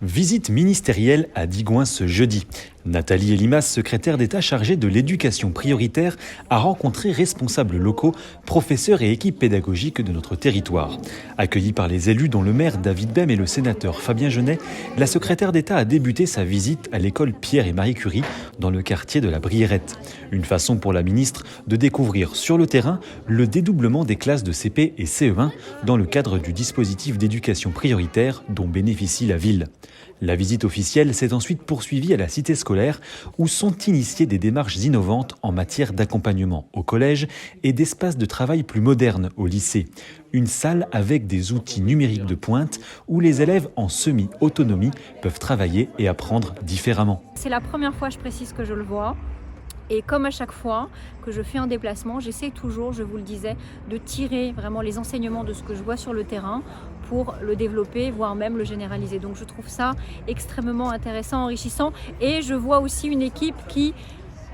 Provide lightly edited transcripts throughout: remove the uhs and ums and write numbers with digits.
Visite ministérielle à Digoin ce jeudi. Nathalie Elimas, secrétaire d'État chargée de l'éducation prioritaire, a rencontré responsables locaux, professeurs et équipes pédagogiques de notre territoire. Accueillie par les élus dont le maire David Bem et le sénateur Fabien Genet, la secrétaire d'État a débuté sa visite à l'école Pierre et Marie Curie dans le quartier de la Brierette. Une façon pour la ministre de découvrir sur le terrain le dédoublement des classes de CP et CE1 dans le cadre du dispositif d'éducation prioritaire dont bénéficie la ville. La visite officielle s'est ensuite poursuivie à la cité scolaire où sont initiées des démarches innovantes en matière d'accompagnement au collège et d'espaces de travail plus modernes au lycée. Une salle avec des outils numériques de pointe où les élèves en semi-autonomie peuvent travailler et apprendre différemment. C'est la première fois, je précise, que je le vois. Et comme à chaque fois que je fais un déplacement, j'essaie toujours, je vous le disais, de tirer vraiment les enseignements de ce que je vois sur le terrain pour le développer, voire même le généraliser. Donc je trouve ça extrêmement intéressant, enrichissant. Et je vois aussi une équipe qui,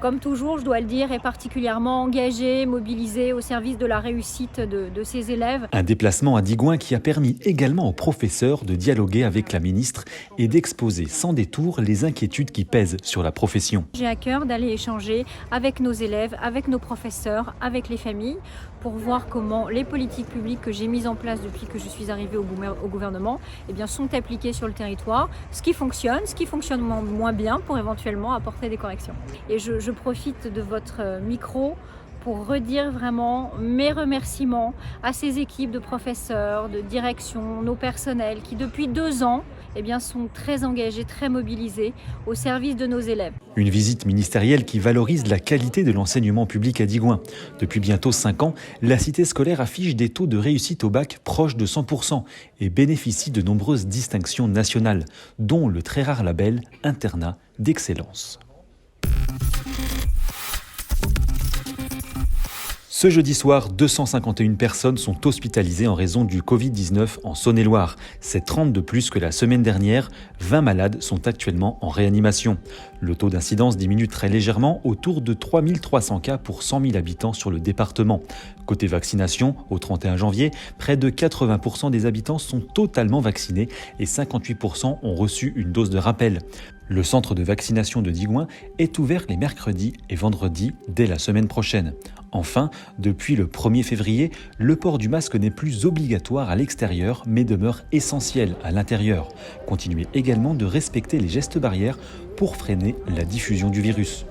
comme toujours, je dois le dire, est particulièrement engagée, mobilisée au service de la réussite de ses élèves. Un déplacement à Digoin qui a permis également aux professeurs de dialoguer avec la ministre et d'exposer sans détour les inquiétudes qui pèsent sur la profession. J'ai à cœur d'aller échanger avec nos élèves, avec nos professeurs, avec les familles, pour voir comment les politiques publiques que j'ai mises en place depuis que je suis arrivée au gouvernement sont appliquées sur le territoire, ce qui fonctionne moins bien pour éventuellement apporter des corrections. Et je profite de votre micro pour redire vraiment mes remerciements à ces équipes de professeurs, de direction, nos personnels qui depuis 2 ans sont très engagés, très mobilisés au service de nos élèves. Une visite ministérielle qui valorise la qualité de l'enseignement public à Digoin. Depuis bientôt 5 ans, la cité scolaire affiche des taux de réussite au bac proches de 100% et bénéficie de nombreuses distinctions nationales, dont le très rare label Internat d'excellence. Ce jeudi soir, 251 personnes sont hospitalisées en raison du Covid-19 en Saône-et-Loire. C'est 30 de plus que la semaine dernière. 20 malades sont actuellement en réanimation. Le taux d'incidence diminue très légèrement, autour de 3300 cas pour 100 000 habitants sur le département. Côté vaccination, au 31 janvier, près de 80% des habitants sont totalement vaccinés et 58% ont reçu une dose de rappel. Le centre de vaccination de Digoin est ouvert les mercredis et vendredis dès la semaine prochaine. Enfin, depuis le 1er février, le port du masque n'est plus obligatoire à l'extérieur mais demeure essentiel à l'intérieur. Continuez également de respecter les gestes barrières pour freiner la diffusion du virus.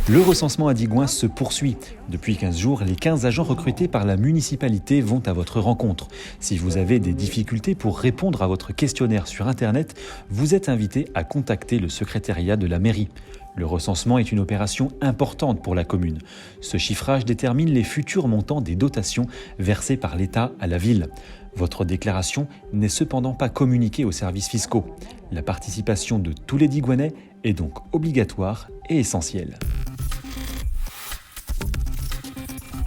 Le recensement à Digoin se poursuit. Depuis 15 jours, les 15 agents recrutés par la municipalité vont à votre rencontre. Si vous avez des difficultés pour répondre à votre questionnaire sur Internet, vous êtes invité à contacter le secrétariat de la mairie. Le recensement est une opération importante pour la commune. Ce chiffrage détermine les futurs montants des dotations versées par l'État à la ville. Votre déclaration n'est cependant pas communiquée aux services fiscaux. La participation de tous les Digoinais est donc obligatoire et essentielle.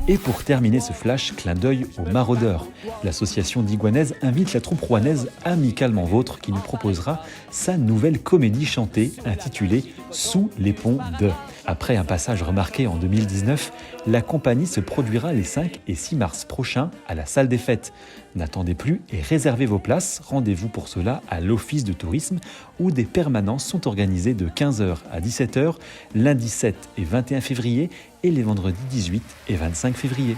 Et pour terminer ce flash, clin d'œil aux maraudeurs. L'association digoinaise invite la troupe rouennaise Amicalement Vôtre qui nous proposera sa nouvelle comédie chantée intitulée Sous les ponts de. Après un passage remarqué en 2019, la compagnie se produira les 5 et 6 mars prochains à la salle des fêtes. N'attendez plus et réservez vos places. Rendez-vous pour cela à l'Office de tourisme où des permanences sont organisées de 15h à 17h, lundi 7 et 21 février et les vendredis 18 et 25 février.